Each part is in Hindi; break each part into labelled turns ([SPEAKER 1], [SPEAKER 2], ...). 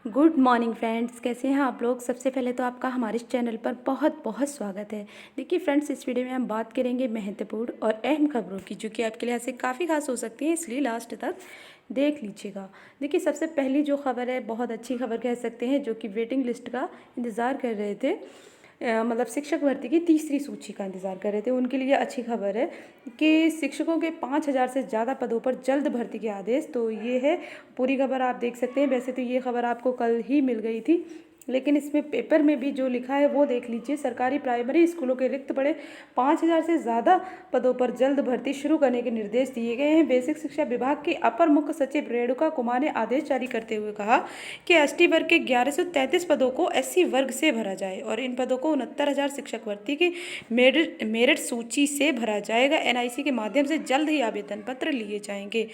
[SPEAKER 1] गुड मॉर्निंग फ्रेंड्स, कैसे हैं आप लोग। सबसे पहले तो आपका हमारे इस चैनल पर बहुत बहुत स्वागत है। देखिए फ्रेंड्स, इस वीडियो में हम बात करेंगे महत्वपूर्ण और अहम खबरों की, जो कि आपके लिए ऐसे काफ़ी खास हो सकती हैं, इसलिए लास्ट तक देख लीजिएगा। देखिए सबसे पहली जो खबर है, बहुत अच्छी खबर कह सकते हैं, जो कि वेटिंग लिस्ट का इंतज़ार कर रहे थे, मतलब शिक्षक भर्ती की तीसरी सूची का इंतज़ार कर रहे थे, उनके लिए अच्छी खबर है कि शिक्षकों के 5,000 से ज़्यादा पदों पर जल्द भर्ती के आदेश। तो ये है पूरी खबर, आप देख सकते हैं। वैसे तो ये खबर आपको कल ही मिल गई थी, लेकिन इसमें पेपर में भी जो लिखा है वो देख लीजिए। सरकारी प्राइमरी स्कूलों के रिक्त पड़े 5,000 से ज़्यादा पदों पर जल्द भर्ती शुरू करने के निर्देश दिए गए हैं। बेसिक शिक्षा विभाग के अपर मुख्य सचिव रेणुका कुमार ने आदेश जारी करते हुए कहा कि एसटी वर्ग के 1133 पदों को एससी वर्ग से भरा जाए और इन पदों को 69,000 शिक्षक भर्ती की मेरिट सूची से भरा जाएगा। एनआईसी के माध्यम से जल्द ही आवेदन पत्र लिए जाएंगे।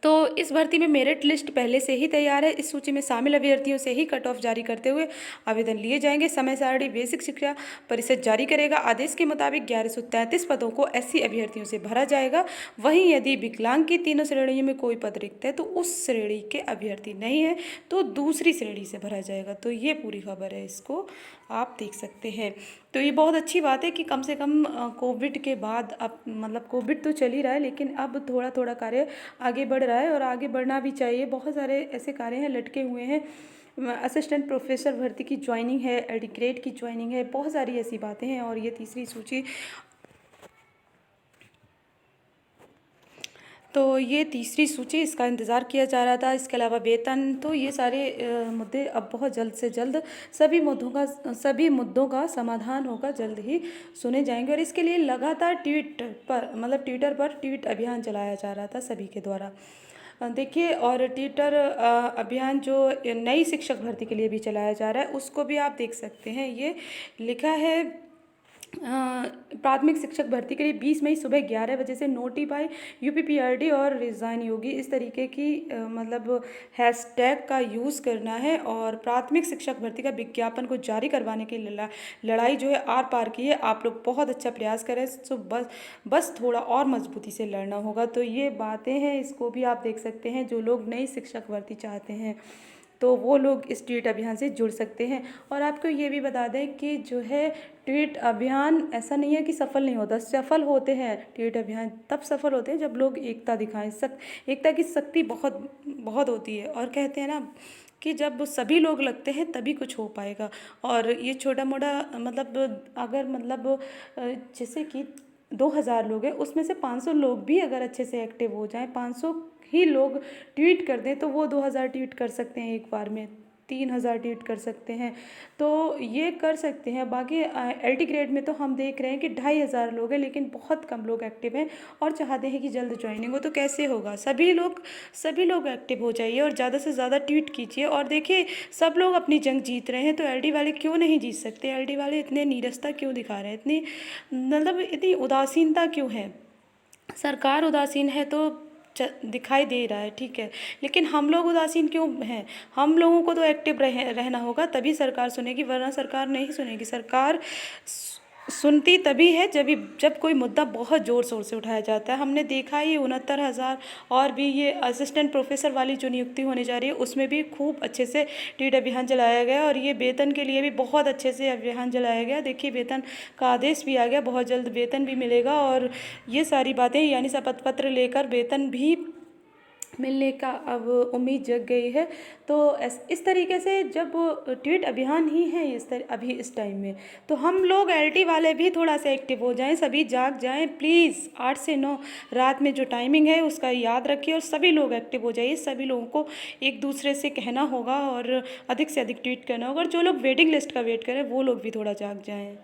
[SPEAKER 1] तो इस भर्ती में मेरिट लिस्ट पहले से ही तैयार है। इस सूची में शामिल अभ्यर्थियों से ही कट ऑफ जारी करते हुए आवेदन लिए जाएंगे। समय सारणी बेसिक शिक्षा परिषद जारी करेगा। आदेश के मुताबिक 1133 पदों को एससी अभ्यर्थियों से भरा जाएगा। वहीं यदि विकलांग की तीनों श्रेणियों में कोई पद रिक्त है तो उस श्रेणी के अभ्यर्थी नहीं है तो दूसरी श्रेणी से भरा जाएगा। तो ये पूरी खबर है, इसको आप देख सकते हैं। तो ये बहुत अच्छी बात है कि कम से कम कोविड के बाद, अब मतलब कोविड तो चल ही रहा है, लेकिन अब थोड़ा थोड़ा कार्य आगे बढ़ रहा है और आगे बढ़ना भी चाहिए। बहुत सारे ऐसे कार्य हैं लटके हुए हैं। असिस्टेंट प्रोफेसर भर्ती की ज्वाइनिंग है, एडी ग्रेड की ज्वाइनिंग है, बहुत सारी ऐसी बातें हैं। और ये तीसरी सूची, तो ये तीसरी सूची, इसका इंतज़ार किया जा रहा था। इसके अलावा वेतन, तो ये सारे मुद्दे अब बहुत जल्द से जल्द सभी मुद्दों का समाधान होगा, जल्द ही सुने जाएंगे। और इसके लिए लगातार ट्विटर पर ट्वीट अभियान चलाया जा रहा था सभी के द्वारा। देखिए, और ट्विटर अभियान जो नई शिक्षक भर्ती के लिए भी चलाया जा रहा है, उसको भी आप देख सकते हैं। ये लिखा है प्राथमिक शिक्षक भर्ती के लिए 20 मई सुबह 11 बजे से नोटिफाई यूपीपीआरडी और रिज़ाइन योगी, इस तरीके की मतलब हैशटैग का यूज़ करना है। और प्राथमिक शिक्षक भर्ती का विज्ञापन को जारी करवाने की लड़ाई जो है आर पार की है। आप लोग बहुत अच्छा प्रयास करें, तो बस थोड़ा और मजबूती से लड़ना होगा। तो ये बातें हैं, इसको भी आप देख सकते हैं। जो लोग नई शिक्षक भर्ती चाहते हैं तो वो लोग इस ट्वीट अभियान से जुड़ सकते हैं। और आपको ये भी बता दें कि जो है ट्वीट अभियान ऐसा नहीं है कि सफल नहीं होता, सफल होते हैं। ट्वीट अभियान तब सफल होते हैं जब लोग एकता दिखाएं। एकता की शक्ति बहुत बहुत होती है। और कहते हैं ना कि जब सभी लोग लगते हैं तभी कुछ हो पाएगा। और ये छोटा मोटा मतलब अगर जैसे कि 2,000 लोग हैं, उसमें से 500 लोग भी अगर अच्छे से एक्टिव हो जाएं, 500 ही लोग ट्वीट कर दें, तो वो 2,000 ट्वीट कर सकते हैं एक बार में, 3,000 ट्वीट कर सकते हैं। तो ये कर सकते हैं। बाकी एलटी ग्रेड में तो हम देख रहे हैं कि 2,500 लोग हैं, लेकिन बहुत कम लोग एक्टिव हैं और चाहते हैं कि जल्द ज्वाइनिंग हो। तो कैसे होगा? सभी लोग एक्टिव हो जाइए और ज़्यादा से ज़्यादा ट्वीट कीजिए। और देखिए, सब लोग अपनी जंग जीत रहे हैं, तो एलडी वाले क्यों नहीं जीत सकते? एलडी वाले इतने नीरसता क्यों दिखा रहे हैं, इतनी उदासीनता क्यों है? सरकार उदासीन है तो दिखाई दे रहा है, ठीक है, लेकिन हम लोग उदासीन क्यों हैं? हम लोगों को तो एक्टिव रहना होगा, तभी सरकार सुनेगी, वरना सरकार नहीं सुनेगी। सरकार सुनती तभी है जब कोई मुद्दा बहुत ज़ोर शोर से उठाया जाता है। हमने देखा ये 69,000 और भी ये असिस्टेंट प्रोफेसर वाली जो नियुक्ति होने जा रही है, उसमें भी खूब अच्छे से ट्वीट अभियान चलाया गया। और ये वेतन के लिए भी बहुत अच्छे से अभियान चलाया गया। देखिए, वेतन का आदेश भी आ गया, बहुत जल्द वेतन भी मिलेगा। और ये सारी बातें, यानी शपथ पत्र लेकर वेतन भी मिलने का अब उम्मीद जग गई है। तो इस तरीके से जब ट्वीट अभियान ही है अभी इस टाइम में, तो हम लोग एलटी वाले भी थोड़ा सा एक्टिव हो जाएं, सभी जाग जाएं प्लीज़। 8 से 9 रात में जो टाइमिंग है उसका याद रखिए और सभी लोग एक्टिव हो जाइए। सभी लोगों को एक दूसरे से कहना होगा और अधिक से अधिक ट्वीट करना होगा। और जो लोग वेटिंग लिस्ट का वेट करें वो लोग भी थोड़ा जाग जाएँ।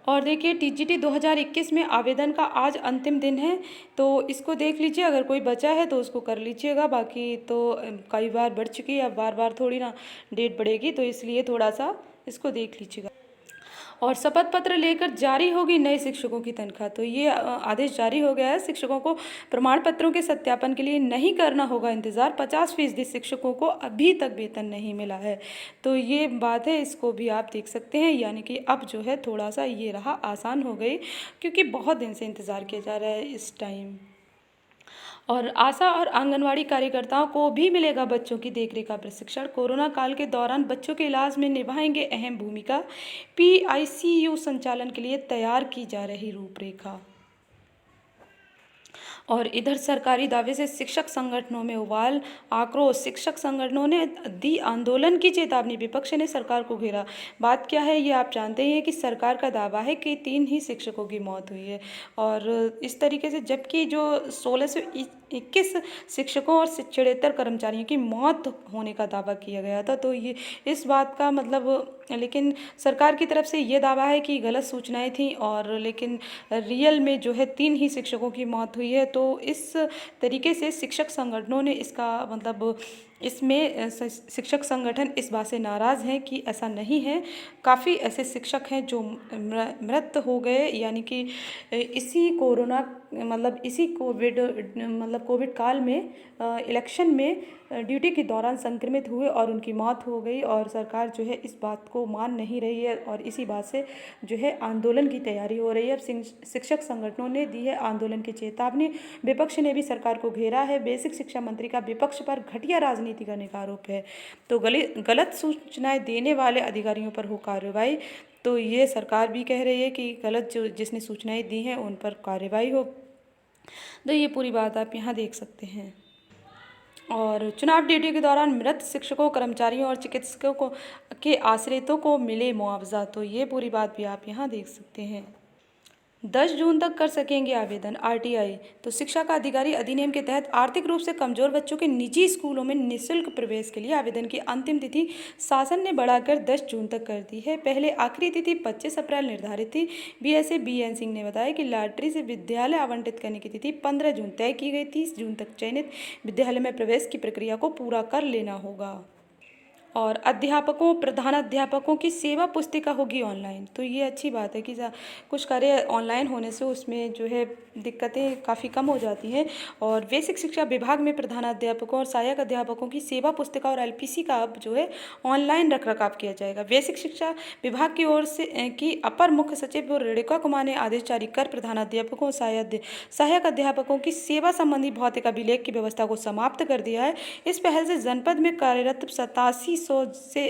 [SPEAKER 1] और देखिए, टीजीटी 2021 में आवेदन का आज अंतिम दिन है, तो इसको देख लीजिए। अगर कोई बचा है तो उसको कर लीजिएगा। बाकी तो कई बार बढ़ चुकी है, अब बार बार थोड़ी ना डेट बढ़ेगी, तो इसलिए थोड़ा सा इसको देख लीजिएगा। और शपथ पत्र लेकर जारी होगी नए शिक्षकों की तनख्वाह। तो ये आदेश जारी हो गया है। शिक्षकों को प्रमाण पत्रों के सत्यापन के लिए नहीं करना होगा इंतज़ार। 50% शिक्षकों को अभी तक वेतन नहीं मिला है। तो ये बात है, इसको भी आप देख सकते हैं। यानी कि अब जो है थोड़ा सा ये रहा आसान हो गई, क्योंकि बहुत दिन से इंतज़ार किया जा रहा है इस टाइम। और आशा और आंगनवाड़ी कार्यकर्ताओं को भी मिलेगा बच्चों की देखरेख का प्रशिक्षण। कोरोना काल के दौरान बच्चों के इलाज में निभाएंगे अहम भूमिका। पीआईसीयू संचालन के लिए तैयार की जा रही रूपरेखा। और इधर सरकारी दावे से शिक्षक संगठनों में उबाल, आक्रोश। शिक्षक संगठनों ने दी आंदोलन की चेतावनी, विपक्ष ने सरकार को घेरा। बात क्या है ये आप जानते ही हैं कि सरकार का दावा है कि 3 ही शिक्षकों की मौत हुई है और इस तरीके से, जबकि जो 1621 शिक्षकों और 76 कर्मचारियों की मौत होने का दावा किया गया था। तो ये इस बात का मतलब, लेकिन सरकार की तरफ से ये दावा है कि गलत सूचनाएं थी और लेकिन रियल में जो है 3 ही शिक्षकों की मौत हुई है। तो इस तरीके से शिक्षक संगठनों ने इसका मतलब, इसमें शिक्षक संगठन इस बात से नाराज़ हैं कि ऐसा नहीं है। काफ़ी ऐसे शिक्षक हैं जो मृत हो गए, यानी कि इसी कोरोना मतलब इसी कोविड काल में इलेक्शन में ड्यूटी के दौरान संक्रमित हुए और उनकी मौत हो गई और सरकार जो है इस बात को मान नहीं रही है और इसी बात से जो है आंदोलन की तैयारी हो रही है। अब शिक्षक संगठनों ने दी है आंदोलन की चेतावनी, विपक्ष ने भी सरकार को घेरा है। बेसिक शिक्षा मंत्री का विपक्ष पर घटिया राजनीति करने का आरोप है। तो गलत सूचनाएं देने वाले अधिकारियों पर हो कार्रवाई। तो ये सरकार भी कह रही है कि गलत जो जिसने सूचनाएं दी हैं उन पर कार्रवाई हो। तो ये पूरी बात आप यहाँ देख सकते हैं। और चुनाव ड्यूटी के दौरान मृत शिक्षकों, कर्मचारियों और चिकित्सकों को के आश्रितों को मिले मुआवजा। तो ये पूरी बात भी आप यहाँ देख सकते हैं। 10 जून तक कर सकेंगे आवेदन आरटीआई। तो शिक्षा का अधिकारी अधिनियम के तहत आर्थिक रूप से कमजोर बच्चों के निजी स्कूलों में निःशुल्क प्रवेश के लिए आवेदन की अंतिम तिथि शासन ने बढ़ाकर 10 जून तक कर दी है। पहले आखिरी तिथि 25 अप्रैल निर्धारित थी। बीएसए बीएन सिंह ने बताया कि लॉटरी से विद्यालय आवंटित करने की तिथि 15 जून तय की गई। 30 जून तक चयनित विद्यालय में प्रवेश की प्रक्रिया को पूरा कर लेना होगा। और अध्यापकों, प्रधानाध्यापकों की सेवा पुस्तिका होगी ऑनलाइन। तो ये अच्छी बात है कि कुछ कार्य ऑनलाइन होने से उसमें जो है दिक्कतें काफ़ी कम हो जाती हैं। और बेसिक शिक्षा विभाग में प्रधानाध्यापकों और सहायक अध्यापकों की सेवा पुस्तिका और एलपीसी का अब जो है ऑनलाइन रखरखाव किया जाएगा। बेसिक शिक्षा विभाग की ओर से की अपर मुख्य सचिव रेणुका कुमार ने आदेश जारी कर प्रधानाध्यापकों और सहायक अध्यापकों की सेवा संबंधी भौतिक अभिलेख की व्यवस्था को समाप्त कर दिया है। इस पहल से जनपद में कार्यरत 8700 से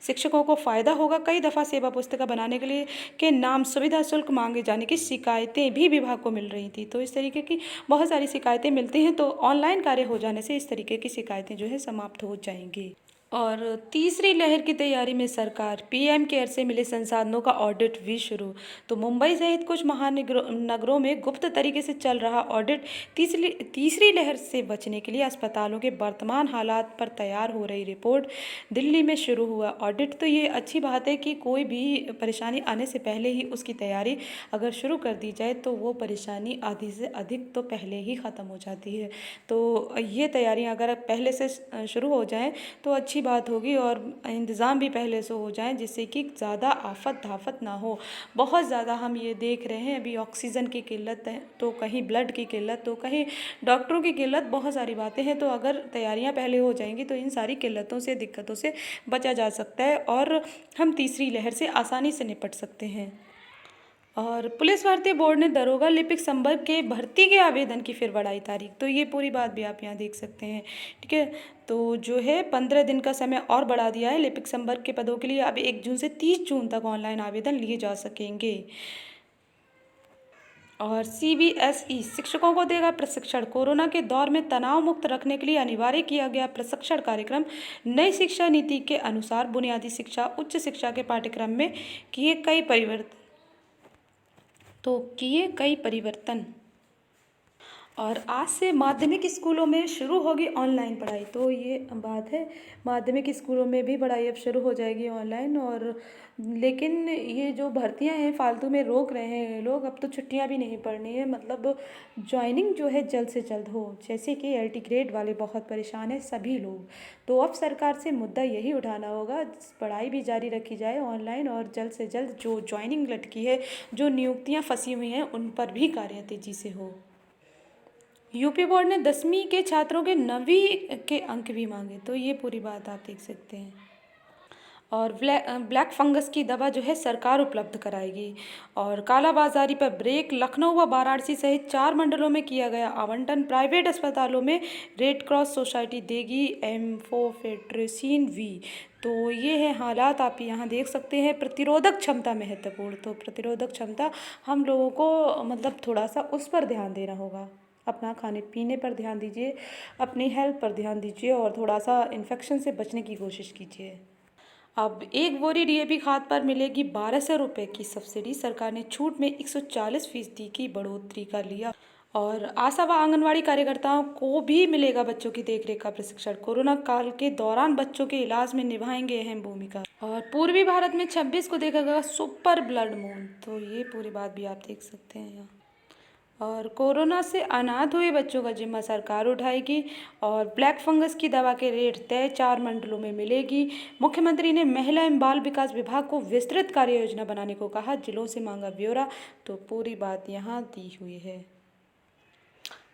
[SPEAKER 1] शिक्षकों को फायदा होगा। कई दफ़ा सेवा पुस्तिका बनाने के लिए के नाम सुविधा शुल्क मांगे जाने की शिकायतें भी विभाग को मिल रही थी। तो इस तरीके की बहुत सारी शिकायतें मिलती हैं। तो ऑनलाइन कार्य हो जाने से इस तरीके की शिकायतें जो है समाप्त हो जाएंगी। और तीसरी लहर की तैयारी में सरकार, पीएम केयर से मिले संसाधनों का ऑडिट भी शुरू। तो मुंबई सहित कुछ महानगरों में गुप्त तरीके से चल रहा ऑडिट तीसरी लहर से बचने के लिए अस्पतालों के वर्तमान हालात पर तैयार हो रही रिपोर्ट। दिल्ली में शुरू हुआ ऑडिट। तो ये अच्छी बात है कि कोई भी परेशानी आने से पहले ही उसकी तैयारी अगर शुरू कर दी जाए तो वो परेशानी आधी से अधिक तो पहले ही ख़त्म हो जाती है। तो ये तैयारियां अगर पहले से शुरू हो जाएं तो अच्छी बात होगी और इंतज़ाम भी पहले से हो जाएं, जिससे कि ज़्यादा आफत धाफत ना हो। बहुत ज़्यादा हम ये देख रहे हैं अभी ऑक्सीजन की किल्लत है, तो कहीं ब्लड की किल्लत, तो कहीं डॉक्टरों की किल्लत, बहुत सारी बातें हैं। तो अगर तैयारियां पहले हो जाएंगी तो इन सारी किल्लतों से, दिक्कतों से बचा जा सकता है और हम तीसरी लहर से आसानी से निपट सकते हैं। और पुलिस भर्ती बोर्ड ने दरोगा लिपिक संवर्ग के भर्ती के आवेदन की फिर बढ़ाई तारीख। तो ये पूरी बात भी आप यहाँ देख सकते हैं। ठीक है, तो जो है 15 दिन का समय और बढ़ा दिया है लिपिक संवर्ग के पदों के लिए। अब 1 जून से 30 जून तक ऑनलाइन आवेदन लिए जा सकेंगे। और सीबीएसई शिक्षकों को देगा प्रशिक्षण। कोरोना के दौर में तनाव मुक्त रखने के लिए अनिवार्य किया गया प्रशिक्षण कार्यक्रम। नई शिक्षा नीति के अनुसार बुनियादी शिक्षा, उच्च शिक्षा के पाठ्यक्रम में किए कई परिवर्तन। और आज से माध्यमिक स्कूलों में शुरू होगी ऑनलाइन पढ़ाई। तो ये बात है, माध्यमिक स्कूलों में भी पढ़ाई अब शुरू हो जाएगी ऑनलाइन। और लेकिन ये जो भर्तियां हैं फालतू में रोक रहे हैं लोग। अब तो छुट्टियां भी नहीं पढ़नी है, मतलब ज्वाइनिंग जो है जल्द से जल्द हो। जैसे कि एलटी ग्रेड वाले बहुत परेशान हैं सभी लोग। तो अब सरकार से मुद्दा यही उठाना होगा, पढ़ाई भी जारी रखी जाए ऑनलाइन और जल्द से जल्द जो ज्वाइनिंग लटकी है, जो नियुक्तियाँ फंसी हुई हैं, उन पर भी कार्य तेजी से हो। यूपी बोर्ड ने 10वीं के छात्रों के 9वीं के अंक भी मांगे। तो ये पूरी बात आप देख सकते हैं। और ब्लैक फंगस की दवा जो है सरकार उपलब्ध कराएगी। और कालाबाजारी पर ब्रेक, लखनऊ व वाराणसी सहित 4 मंडलों में किया गया आवंटन, प्राइवेट अस्पतालों में रेड क्रॉस सोसाइटी देगी एम्फोटेट्रिसिन वी। तो ये है हालात, आप यहाँ देख सकते हैं। प्रतिरोधक क्षमता महत्वपूर्ण, तो प्रतिरोधक क्षमता हम लोगों को मतलब थोड़ा सा उस पर ध्यान देना होगा, अपना खाने पीने पर ध्यान दीजिए, अपनी हेल्थ पर ध्यान दीजिए और थोड़ा सा इन्फेक्शन से बचने की कोशिश कीजिए। अब एक बोरी डीएपी खाद पर मिलेगी 1200 रुपये की सब्सिडी, सरकार ने छूट में 140% की बढ़ोतरी कर लिया। और आशा व आंगनवाड़ी कार्यकर्ताओं को भी मिलेगा बच्चों की देखरेख का प्रशिक्षण, कोरोना काल के दौरान बच्चों के इलाज में निभाएंगे अहम भूमिका। और पूर्वी भारत में 26 को देखा गया सुपर ब्लड मून, तो ये पूरी बात भी आप देख सकते हैं यहाँ। और कोरोना से अनाथ हुए बच्चों का जिम्मा सरकार उठाएगी। और ब्लैक फंगस की दवा के रेट तय, 4 मंडलों में मिलेगी। मुख्यमंत्री ने महिला एवं बाल विकास विभाग को विस्तृत कार्य योजना बनाने को कहा, जिलों से मांगा ब्यौरा। तो पूरी बात यहाँ दी हुई है।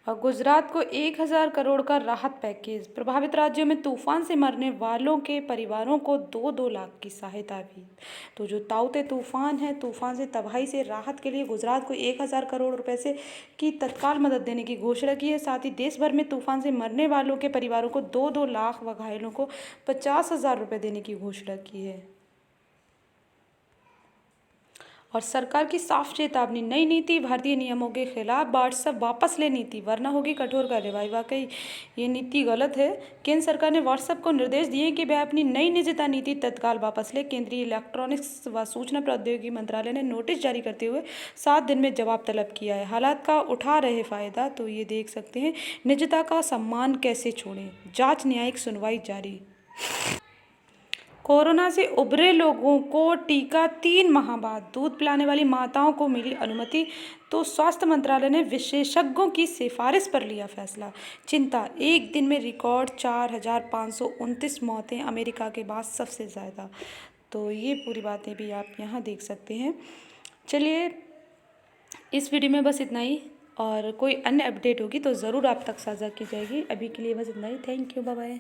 [SPEAKER 1] और गुजरात को 1000 करोड़ का राहत पैकेज, प्रभावित राज्यों में तूफान से मरने वालों के परिवारों को 2-2 लाख की सहायता भी। तो जो ताउते तूफान है, तूफान से तबाही से राहत के लिए गुजरात को 1000 करोड़ रुपए से की तत्काल मदद देने की घोषणा की है। साथ ही देश भर में तूफान से मरने वालों के परिवारों को 2-2 लाख व घायलों को 50,000 रुपये देने की घोषणा की है। और सरकार की साफ चेतावनी, नई नीति भारतीय नियमों के खिलाफ, व्हाट्सएप वापस ले नीति वरना होगी कठोर कार्रवाई। वाकई ये नीति गलत है। केंद्र सरकार ने व्हाट्सएप को निर्देश दिए कि वह अपनी नई निजता नीति तत्काल वापस ले। केंद्रीय इलेक्ट्रॉनिक्स व सूचना प्रौद्योगिकी मंत्रालय ने नोटिस जारी करते हुए 7 दिन में जवाब तलब किया है। हालात का उठा रहे फायदा, तो ये देख सकते हैं। निजता का सम्मान कैसे छोड़ें, जांच न्यायिक सुनवाई जारी। कोरोना से उबरे लोगों को टीका 3 माह बाद, दूध पिलाने वाली माताओं को मिली अनुमति। तो स्वास्थ्य मंत्रालय ने विशेषज्ञों की सिफारिश पर लिया फैसला। चिंता, एक दिन में रिकॉर्ड 4529 मौतें, अमेरिका के बाद सबसे ज़्यादा। तो ये पूरी बातें भी आप यहाँ देख सकते हैं। चलिए, इस वीडियो में बस इतना ही, और कोई अन्य अपडेट होगी तो ज़रूर आप तक साझा की जाएगी। अभी के लिए बस इतना ही। Thank you, bye bye.